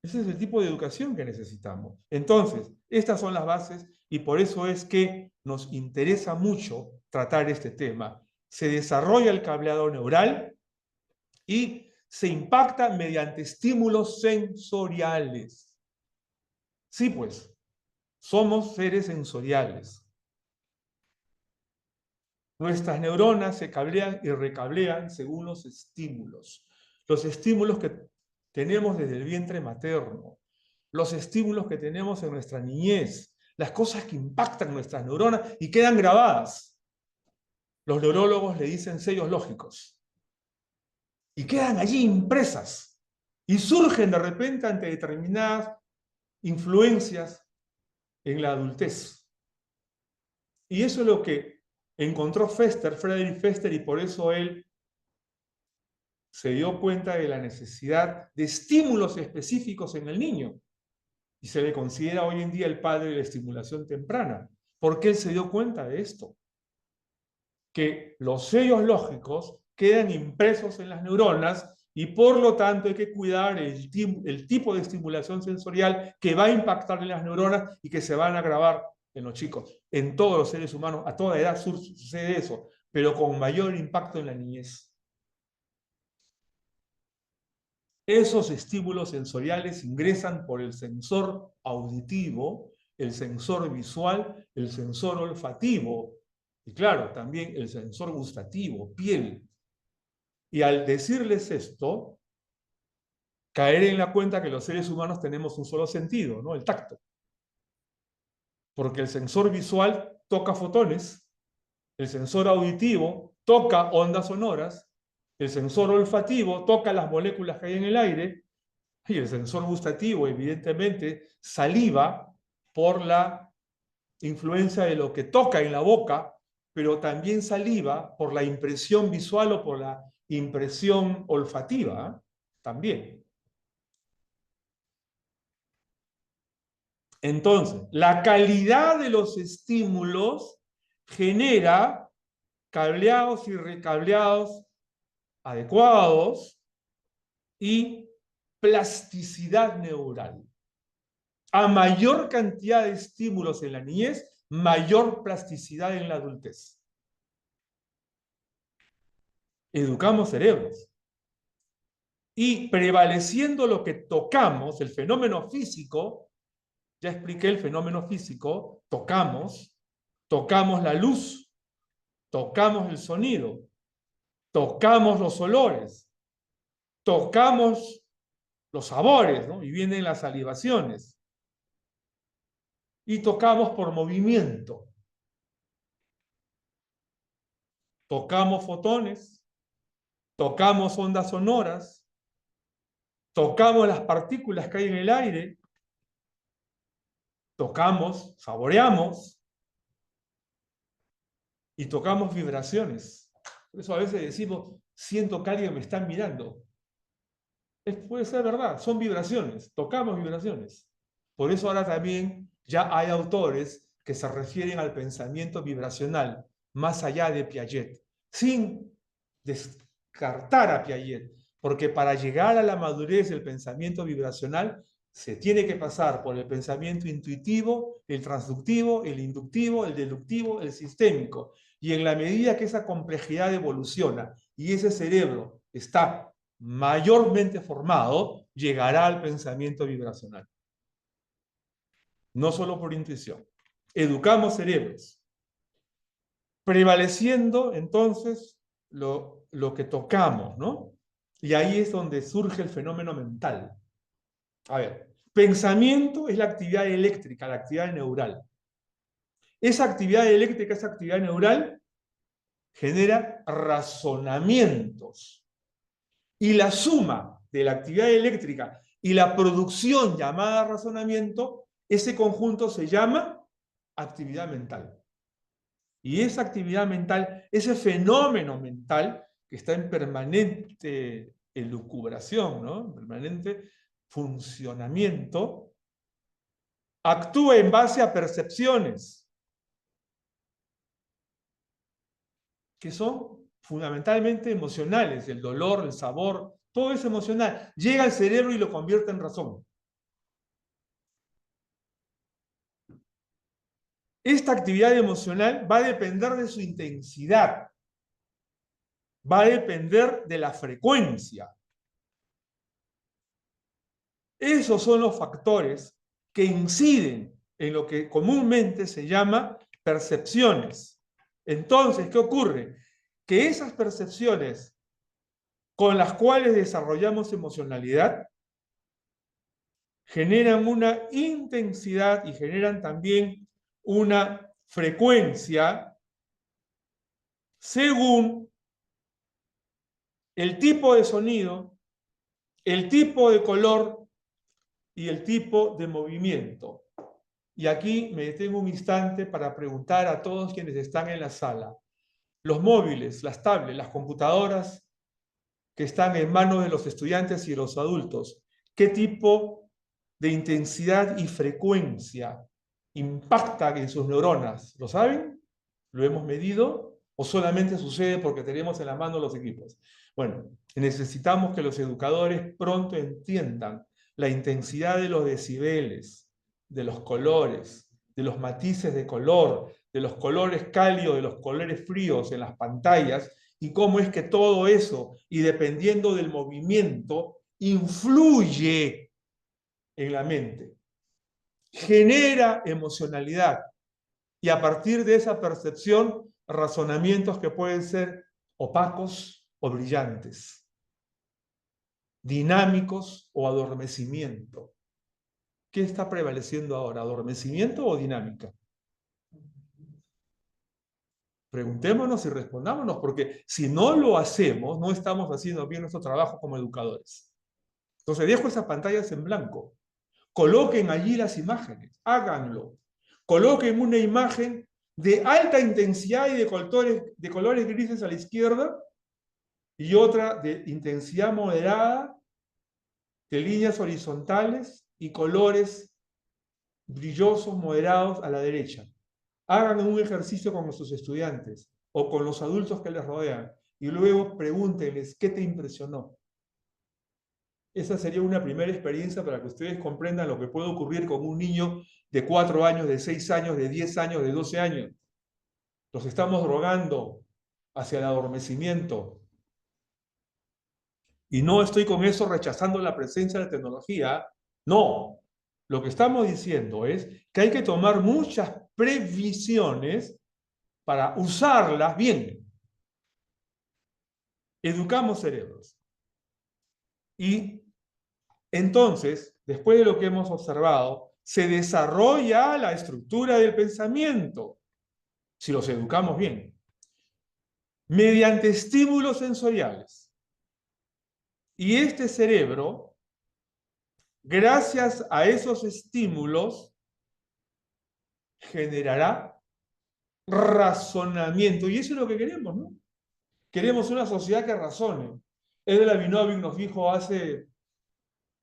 Ese es el tipo de educación que necesitamos. Entonces, estas son las bases y por eso es que nos interesa mucho tratar este tema. Se desarrolla el cableado neural y se impacta mediante estímulos sensoriales. Sí, pues, somos seres sensoriales. Nuestras neuronas se cablean y recablean según los estímulos. Los estímulos que tenemos desde el vientre materno, los estímulos que tenemos en nuestra niñez, las cosas que impactan nuestras neuronas y quedan grabadas. Los neurólogos le dicen sellos lógicos. Y quedan allí impresas. Y surgen de repente ante determinadas influencias en la adultez. Y eso es lo que encontró Friedrich Fester, y por eso él se dio cuenta de la necesidad de estímulos específicos en el niño. Y se le considera hoy en día el padre de la estimulación temprana. ¿Por qué él se dio cuenta de esto? Que los sellos lógicos quedan impresos en las neuronas y por lo tanto hay que cuidar el tipo de estimulación sensorial que va a impactar en las neuronas y que se van a grabar en los chicos. En todos los seres humanos, a toda edad sucede eso, pero con mayor impacto en la niñez. Esos estímulos sensoriales ingresan por el sensor auditivo, el sensor visual, el sensor olfativo y claro, también el sensor gustativo, piel. Y al decirles esto, caer en la cuenta que los seres humanos tenemos un solo sentido, ¿no? El tacto. Porque el sensor visual toca fotones, el sensor auditivo toca ondas sonoras, el sensor olfativo toca las moléculas que hay en el aire, y el sensor gustativo, evidentemente, saliva por la influencia de lo que toca en la boca, pero también saliva por la impresión visual o por la impresión olfativa, también. Entonces, la calidad de los estímulos genera cableados y recableados adecuados y plasticidad neural. A mayor cantidad de estímulos en la niñez, mayor plasticidad en la adultez. Educamos cerebros. Y prevaleciendo lo que tocamos, el fenómeno físico, ya expliqué el fenómeno físico, tocamos la luz, tocamos el sonido, tocamos los olores, tocamos los sabores, ¿no? Y vienen las salivaciones. Y tocamos por movimiento. tocamos fotones, tocamos ondas sonoras, tocamos las partículas que hay en el aire, tocamos, saboreamos y tocamos vibraciones. Por eso a veces decimos, siento que alguien me está mirando. Puede ser verdad, son vibraciones, tocamos vibraciones. Por eso ahora también ya hay autores que se refieren al pensamiento vibracional, más allá de Piaget, sin descartar a Piaget, porque para llegar a la madurez del pensamiento vibracional se tiene que pasar por el pensamiento intuitivo, el transductivo, el inductivo, el deductivo, el sistémico. Y en la medida que esa complejidad evoluciona y ese cerebro está mayormente formado, llegará al pensamiento vibracional. No solo por intuición. Educamos cerebros, prevaleciendo entonces lo que tocamos, ¿no? Y ahí es donde surge el fenómeno mental. A ver, pensamiento es la actividad eléctrica, la actividad neural. Esa actividad eléctrica, esa actividad neural, genera razonamientos. Y la suma de la actividad eléctrica y la producción llamada razonamiento, ese conjunto se llama actividad mental. Y esa actividad mental, ese fenómeno mental que está en permanente elucubración, ¿no? En permanente funcionamiento, actúa en base a percepciones que son fundamentalmente emocionales, el dolor, el sabor, todo es emocional. Llega al cerebro y lo convierte en razón. Esta actividad emocional va a depender de su intensidad, va a depender de la frecuencia. Esos son los factores que inciden en lo que comúnmente se llama percepciones. Entonces, ¿qué ocurre? Que esas percepciones con las cuales desarrollamos emocionalidad generan una intensidad y generan también una frecuencia según el tipo de sonido, el tipo de color y el tipo de movimiento. Y aquí me detengo un instante para preguntar a todos quienes están en la sala. Los móviles, las tablets, las computadoras que están en manos de los estudiantes y de los adultos, ¿qué tipo de intensidad y frecuencia impactan en sus neuronas? ¿Lo saben? ¿Lo hemos medido? ¿O solamente sucede porque tenemos en la mano los equipos? Bueno, necesitamos que los educadores pronto entiendan la intensidad de los decibeles, de los colores, de los matices de color, de los colores cálidos, de los colores fríos en las pantallas, y cómo es que todo eso, y dependiendo del movimiento, influye en la mente, genera emocionalidad, y a partir de esa percepción, razonamientos que pueden ser opacos o brillantes, dinámicos o adormecimiento. ¿Qué está prevaleciendo ahora, adormecimiento o dinámica? Preguntémonos y respondámonos, porque si no lo hacemos, no estamos haciendo bien nuestro trabajo como educadores. Entonces dejo esas pantallas en blanco. Coloquen allí las imágenes, háganlo. Coloquen una imagen de alta intensidad y de colores grises a la izquierda y otra de intensidad moderada, de líneas horizontales y colores brillosos, moderados a la derecha. Hagan un ejercicio con nuestros estudiantes o con los adultos que les rodean y luego pregúntenles qué te impresionó. Esa sería una primera experiencia para que ustedes comprendan lo que puede ocurrir con un niño de 4 años, de 6 años, de 10 años, de 12 años. Los estamos drogando hacia el adormecimiento. Y no estoy con eso rechazando la presencia de la tecnología. No. Lo que estamos diciendo es que hay que tomar muchas previsiones para usarlas bien. Educamos cerebros. Y entonces, después de lo que hemos observado, se desarrolla la estructura del pensamiento, si los educamos bien. mediante estímulos sensoriales. Y este cerebro, gracias a esos estímulos, generará razonamiento. Y eso es lo que queremos, ¿no? Queremos una sociedad que razone. Edel Avinovich nos dijo hace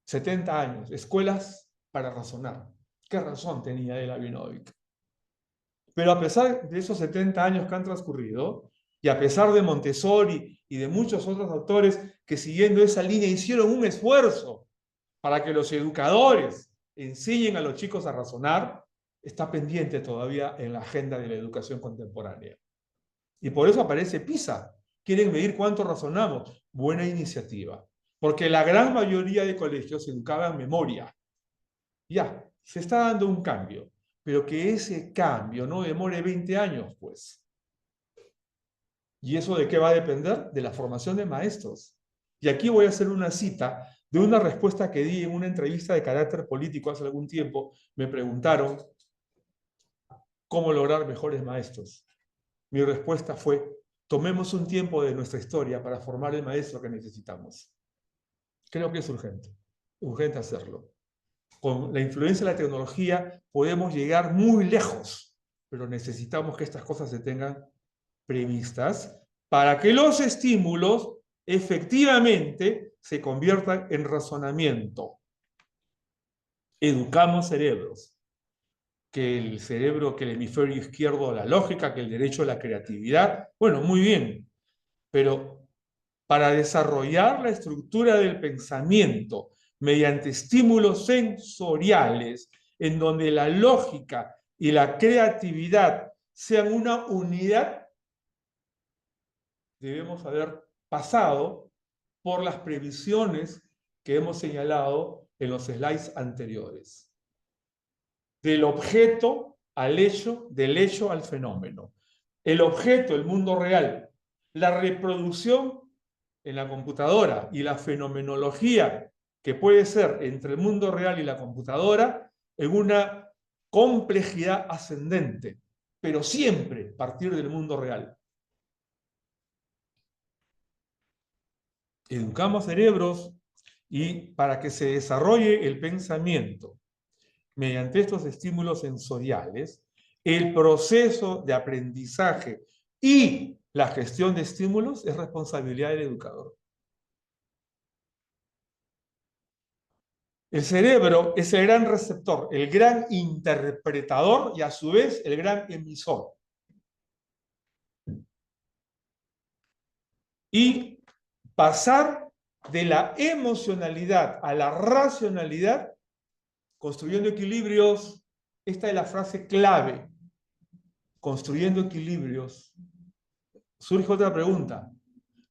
70 años, escuelas para razonar. ¿Qué razón tenía Edel Avinovich? Pero a pesar de esos 70 años que han transcurrido, y a pesar de Montessori y de muchos otros autores que siguiendo esa línea hicieron un esfuerzo para que los educadores enseñen a los chicos a razonar, está pendiente todavía en la agenda de la educación contemporánea. Y por eso aparece PISA. Quieren medir cuánto razonamos. Buena iniciativa. Porque la gran mayoría de colegios educaban memoria. Ya, se está dando un cambio. Pero que ese cambio no demore 20 años, pues. ¿Y eso de qué va a depender? De la formación de maestros. Y aquí voy a hacer una cita de una respuesta que di en una entrevista de carácter político hace algún tiempo. Me preguntaron cómo lograr mejores maestros. Mi respuesta fue, tomemos un tiempo de nuestra historia para formar el maestro que necesitamos. Creo que es urgente hacerlo. Con la influencia de la tecnología podemos llegar muy lejos, pero necesitamos que estas cosas se tengan previstas para que los estímulos efectivamente se conviertan en razonamiento. Educamos cerebros. Que el cerebro, que el hemisferio izquierdo la lógica, que el derecho la creatividad. Bueno, muy bien, pero para desarrollar la estructura del pensamiento mediante estímulos sensoriales, en donde la lógica y la creatividad sean una unidad, debemos haber pasado por las previsiones que hemos señalado en los slides anteriores. Del objeto al hecho, del hecho al fenómeno. El objeto, el mundo real, la reproducción en la computadora y la fenomenología que puede ser entre el mundo real y la computadora en una complejidad ascendente, pero siempre partir del mundo real. Educamos cerebros y para que se desarrolle el pensamiento mediante estos estímulos sensoriales, el proceso de aprendizaje y la gestión de estímulos es responsabilidad del educador. El cerebro es el gran receptor, el gran interpretador y a su vez el gran emisor. Y pasar de la emocionalidad a la racionalidad, construyendo equilibrios, esta es la frase clave, construyendo equilibrios. Surge otra pregunta.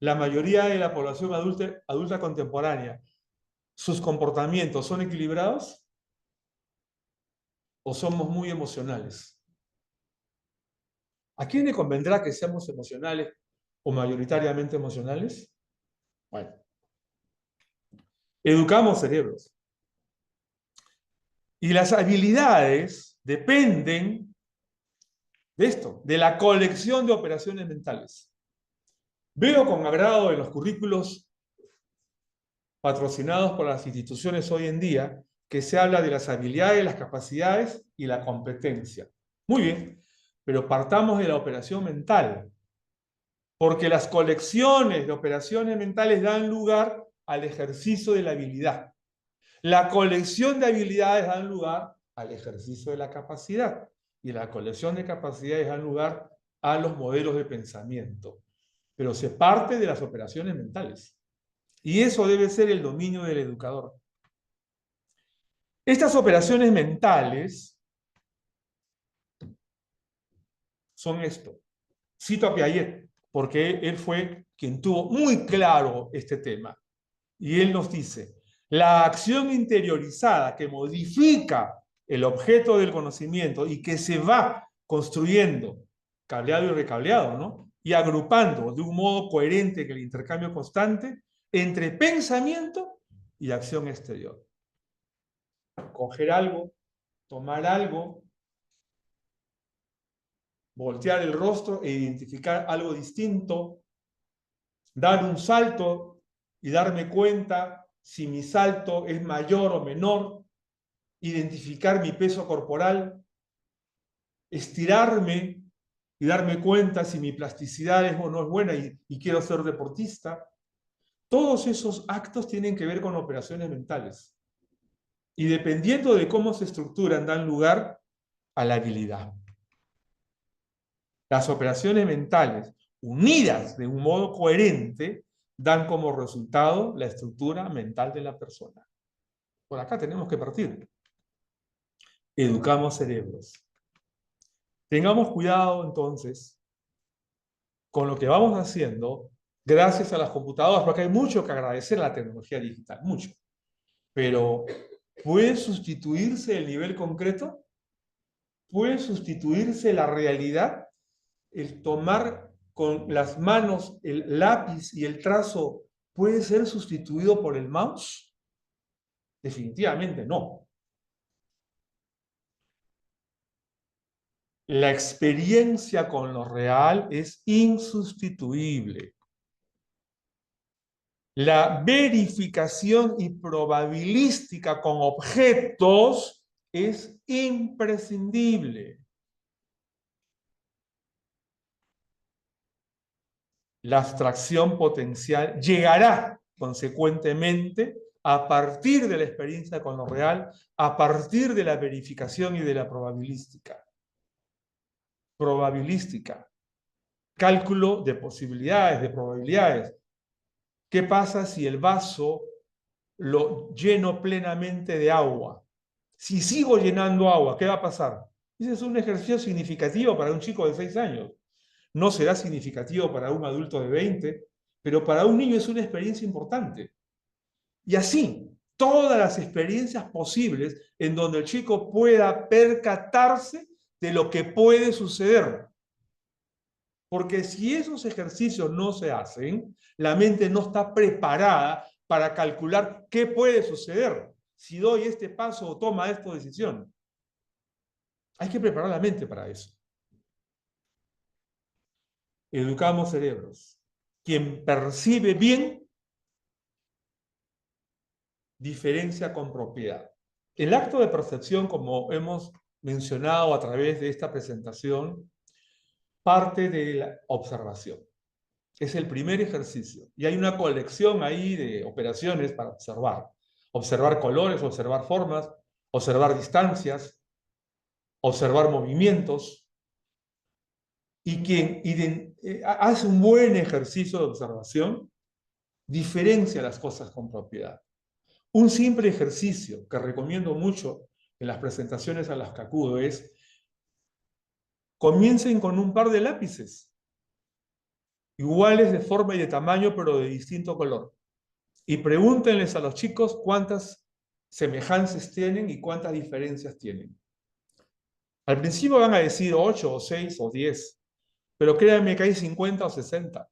La mayoría de la población adulta contemporánea, ¿sus comportamientos son equilibrados o somos muy emocionales? ¿A quién le convendrá que seamos emocionales o mayoritariamente emocionales? Bueno, educamos cerebros. Y las habilidades dependen de esto, de la colección de operaciones mentales. Veo con agrado en los currículos patrocinados por las instituciones hoy en día que se habla de las habilidades, las capacidades y la competencia. Muy bien, pero partamos de la operación mental, porque las colecciones de operaciones mentales dan lugar al ejercicio de la habilidad. La colección de habilidades dan lugar al ejercicio de la capacidad y la colección de capacidades dan lugar a los modelos de pensamiento. Pero se parte de las operaciones mentales. Y eso debe ser el dominio del educador. Estas operaciones mentales son esto. Cito a Piaget, porque él fue quien tuvo muy claro este tema. Y él nos dice, la acción interiorizada que modifica el objeto del conocimiento y que se va construyendo, cableado y recableado, ¿no? Y agrupando de un modo coherente que el intercambio constante entre pensamiento y acción exterior. Coger algo, tomar algo, voltear el rostro e identificar algo distinto dar un salto y darme cuenta si mi salto es mayor o menor, identificar mi peso corporal, estirarme y darme cuenta si mi plasticidad es o no es buena y quiero ser deportista. Todos esos actos tienen que ver con operaciones mentales. Y dependiendo de cómo se estructuran, dan lugar a la habilidad. Las operaciones mentales, unidas de un modo coherente, dan como resultado la estructura mental de la persona. Por acá tenemos que partir. Educamos cerebros. Tengamos cuidado, entonces, con lo que vamos haciendo, gracias a las computadoras, porque hay mucho que agradecer a la tecnología digital, mucho. Pero, ¿puede sustituirse el nivel concreto? ¿Puede sustituirse la realidad? El tomar con las manos el lápiz y el trazo puede ser sustituido por el mouse? Definitivamente no. La experiencia con lo real es insustituible. La verificación y probabilística con objetos es imprescindible. La abstracción potencial llegará, consecuentemente, a partir de la experiencia con lo real, a partir de la verificación y de la probabilística. Probabilística. Cálculo de posibilidades, de probabilidades. ¿Qué pasa si el vaso lo lleno plenamente de agua? Si sigo llenando agua, ¿qué va a pasar? Ese es un ejercicio significativo para un chico de 6 años. No será significativo para un adulto de 20, pero para un niño es una experiencia importante. Y así, todas las experiencias posibles en donde el chico pueda percatarse de lo que puede suceder. Porque si esos ejercicios no se hacen, la mente no está preparada para calcular qué puede suceder si doy este paso o toma esta decisión. Hay que preparar la mente para eso. Educamos cerebros. Quien percibe bien, diferencia con propiedad. El acto de percepción, como hemos mencionado a través de esta presentación, parte de la observación. Es el primer ejercicio. Y hay una colección ahí de operaciones para observar. Observar colores, observar formas, observar distancias, observar movimientos. Y quien hace un buen ejercicio de observación, diferencia las cosas con propiedad. Un simple ejercicio que recomiendo mucho en las presentaciones a las que acudo es: comiencen con un par de lápices, iguales de forma y de tamaño, pero de distinto color. Y pregúntenles a los chicos cuántas semejanzas tienen y cuántas diferencias tienen. Al principio van a decir 8 o 6 o 10, pero créanme que hay 50 o 60.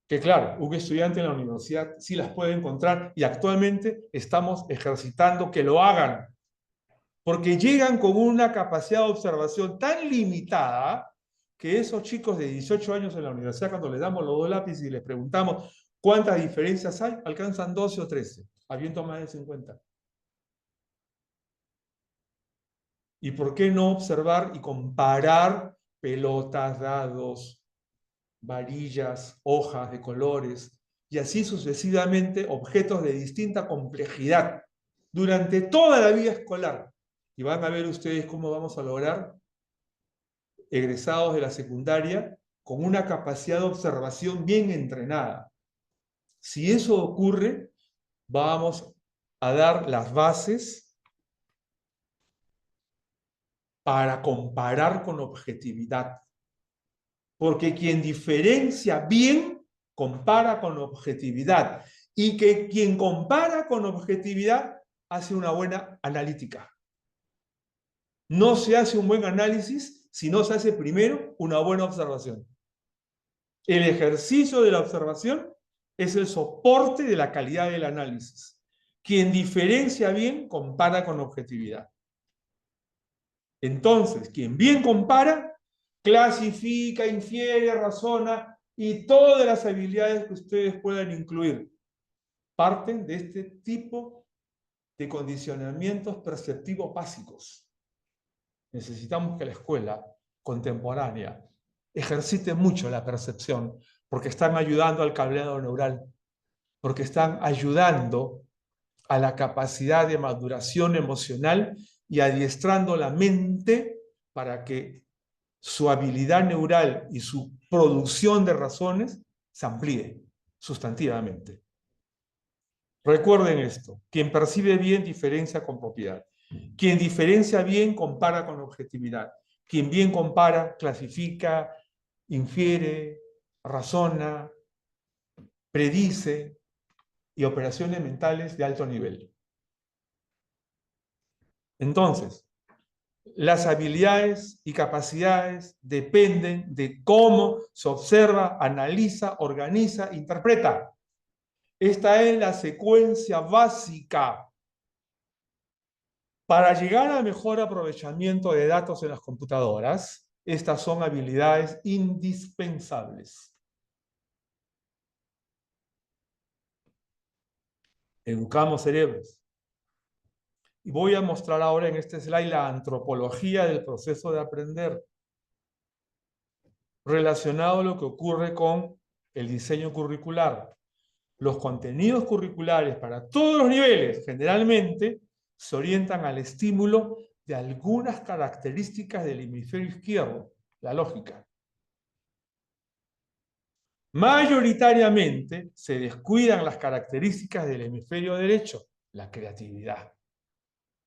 Que claro, un estudiante en la universidad sí las puede encontrar y actualmente estamos ejercitando que lo hagan. Porque llegan con una capacidad de observación tan limitada que esos chicos de 18 años en la universidad, cuando les damos los 2 lápices y les preguntamos cuántas diferencias hay, alcanzan 12 o 13, habiendo más de 50. ¿Y por qué no observar y comparar pelotas, dados, varillas, hojas de colores, y así sucesivamente objetos de distinta complejidad durante toda la vida escolar? Y van a ver ustedes cómo vamos a lograr egresados de la secundaria con una capacidad de observación bien entrenada. Si eso ocurre, vamos a dar las bases para comparar con objetividad. Porque quien diferencia bien, compara con objetividad. Y que quien compara con objetividad hace una buena analítica. No se hace un buen análisis si no se hace primero una buena observación. El ejercicio de la observación es el soporte de la calidad del análisis. Quien diferencia bien, compara con objetividad. Entonces, quien bien compara, clasifica, infiere, razona y todas las habilidades que ustedes puedan incluir parten de este tipo de condicionamientos perceptivos básicos. Necesitamos que la escuela contemporánea ejercite mucho la percepción, porque están ayudando al cableado neural, porque están ayudando a la capacidad de maduración emocional y adiestrando la mente para que su habilidad neural y su producción de razones se amplíe sustantivamente. Recuerden esto: quien percibe bien diferencia con propiedad. Quien diferencia bien compara con objetividad. Quien bien compara clasifica, infiere, razona, predice y operaciones mentales de alto nivel. Entonces, las habilidades y capacidades dependen de cómo se observa, analiza, organiza, interpreta. Esta es la secuencia básica para llegar a mejor aprovechamiento de datos en las computadoras. Estas son habilidades indispensables. Educamos cerebros. Y voy a mostrar ahora en este slide la antropología del proceso de aprender, relacionado a lo que ocurre con el diseño curricular. Los contenidos curriculares para todos los niveles generalmente se orientan al estímulo de algunas características del hemisferio izquierdo, la lógica. Mayoritariamente se descuidan las características del hemisferio derecho, la creatividad.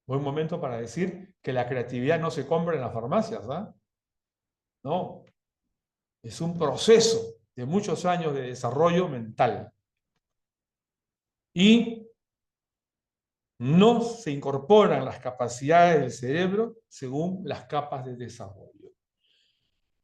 Buen momento para decir que la creatividad no se compra en las farmacias, ¿ah? No, es un proceso de muchos años de desarrollo mental. Y no se incorporan las capacidades del cerebro según las capas de desarrollo.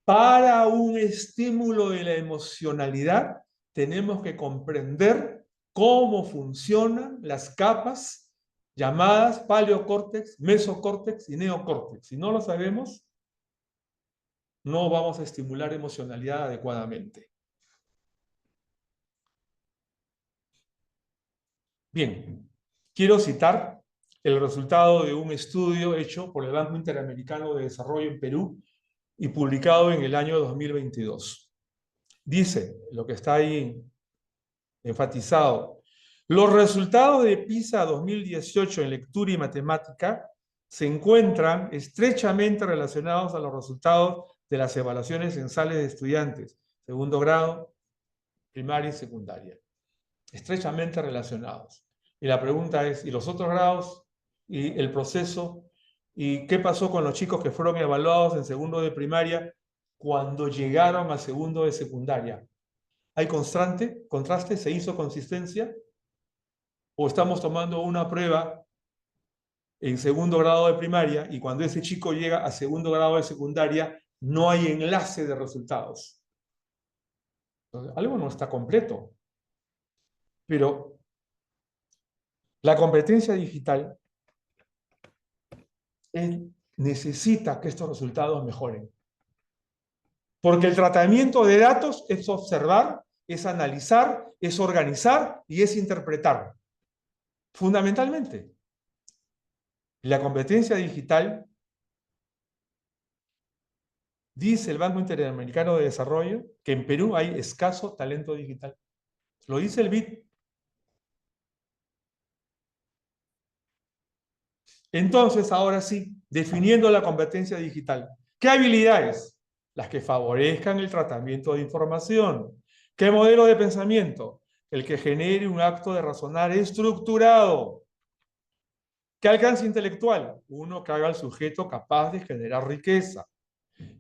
Para un estímulo de la emocionalidad, tenemos que comprender cómo funcionan las capas llamadas paleocórtex, mesocórtex y neocórtex. Si no lo sabemos, no vamos a estimular emocionalidad adecuadamente. Bien, quiero citar el resultado de un estudio hecho por el Banco Interamericano de Desarrollo en Perú y publicado en el año 2022. Dice, lo que está ahí enfatizado: los resultados de PISA 2018 en lectura y matemática se encuentran estrechamente relacionados a los resultados de las evaluaciones censales de estudiantes, segundo grado, primaria y secundaria. Estrechamente relacionados. Y la pregunta es, ¿y los otros grados? ¿Y el proceso? ¿Y qué pasó con los chicos que fueron evaluados en segundo de primaria cuando llegaron a segundo de secundaria? ¿Hay contraste? ¿Se hizo consistencia? ¿O estamos tomando una prueba en segundo grado de primaria y cuando ese chico llega a segundo grado de secundaria no hay enlace de resultados? Entonces, algo no está completo. Pero la competencia digital necesita que estos resultados mejoren. Porque el tratamiento de datos es observar, es analizar, es organizar y es interpretar. Fundamentalmente. La competencia digital, dice el Banco Interamericano de Desarrollo, que en Perú hay escaso talento digital. Lo dice el BID. Entonces, ahora sí, definiendo la competencia digital, ¿qué habilidades? Las que favorezcan el tratamiento de información. ¿Qué modelo de pensamiento? El que genere un acto de razonar estructurado. ¿Qué alcance intelectual? Uno que haga al sujeto capaz de generar riqueza.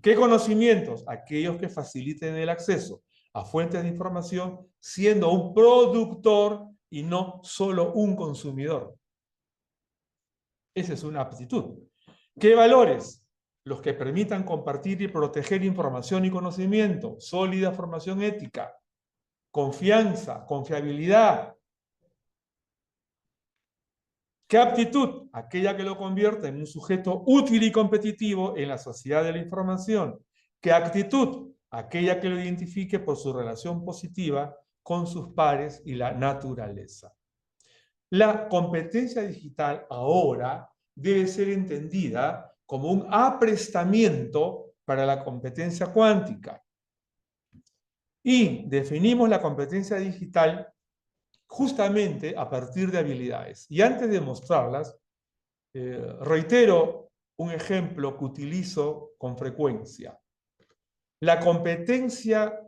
¿Qué conocimientos? Aquellos que faciliten el acceso a fuentes de información, siendo un productor y no solo un consumidor. Esa es una aptitud. ¿Qué valores? Los que permitan compartir y proteger información y conocimiento, sólida formación ética, confianza, confiabilidad. ¿Qué aptitud? Aquella que lo convierta en un sujeto útil y competitivo en la sociedad de la información. ¿Qué actitud? aquella que lo identifique por su relación positiva con sus pares y la naturaleza. La competencia digital ahora debe ser entendida como un aprestamiento para la competencia cuántica. Y definimos la competencia digital justamente a partir de habilidades. Y antes de mostrarlas, reitero un ejemplo que utilizo con frecuencia. La competencia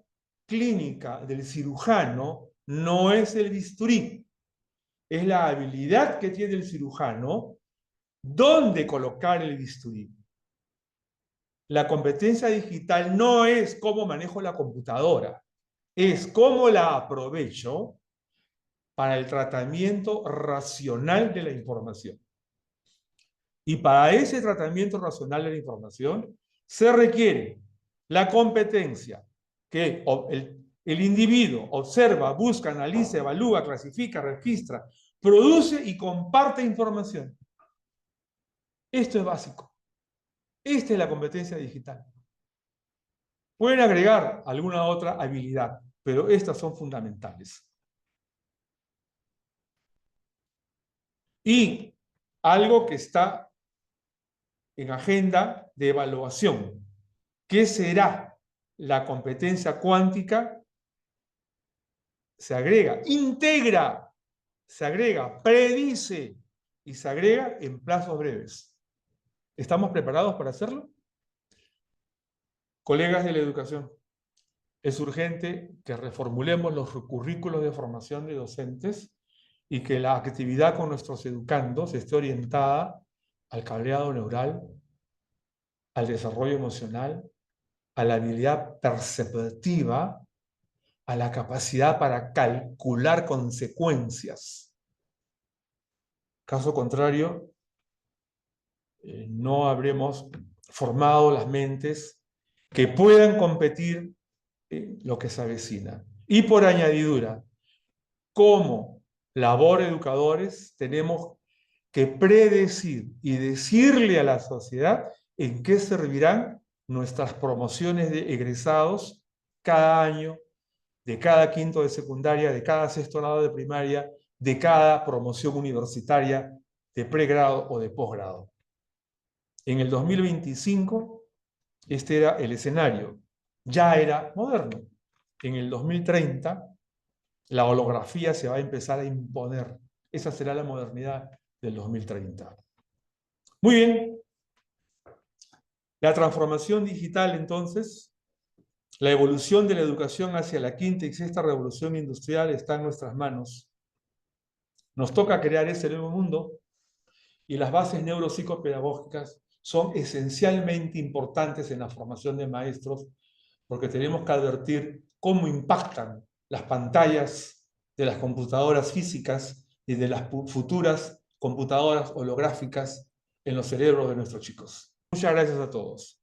clínica del cirujano no es el bisturí, es la habilidad que tiene el cirujano dónde colocar el bisturí. La competencia digital no es cómo manejo la computadora, es cómo la aprovecho para el tratamiento racional de la información. Y para ese tratamiento racional de la información se requiere la competencia que el individuo observa, busca, analiza, evalúa, clasifica, registra, produce y comparte información. Esto es básico. Esta es la competencia digital. Pueden agregar alguna otra habilidad, pero estas son fundamentales. Y algo que está en agenda de evaluación. ¿Qué será la competencia cuántica? Se agrega, integra, se agrega, predice y se agrega en plazos breves. ¿Estamos preparados para hacerlo? Colegas de la educación, es urgente que reformulemos los currículos de formación de docentes y que la actividad con nuestros educandos esté orientada al cableado neural, al desarrollo emocional, a la habilidad perceptiva, a la capacidad para calcular consecuencias. Caso contrario, no habremos formado las mentes que puedan competir en lo que se avecina. Y por añadidura, como labor educadores, tenemos que predecir y decirle a la sociedad en qué servirán nuestras promociones de egresados cada año, de cada quinto de secundaria, de cada sexto grado de primaria, de cada promoción universitaria de pregrado o de posgrado. En el 2025, este era el escenario. Ya era moderno. En el 2030, la holografía se va a empezar a imponer. Esa será la modernidad del 2030. Muy bien. La transformación digital, entonces, la evolución de la educación hacia la quinta y sexta revolución industrial está en nuestras manos. Nos toca crear ese nuevo mundo y las bases neuropsicopedagógicas son esencialmente importantes en la formación de maestros porque tenemos que advertir cómo impactan las pantallas de las computadoras físicas y de las futuras computadoras holográficas en los cerebros de nuestros chicos. Muchas gracias a todos.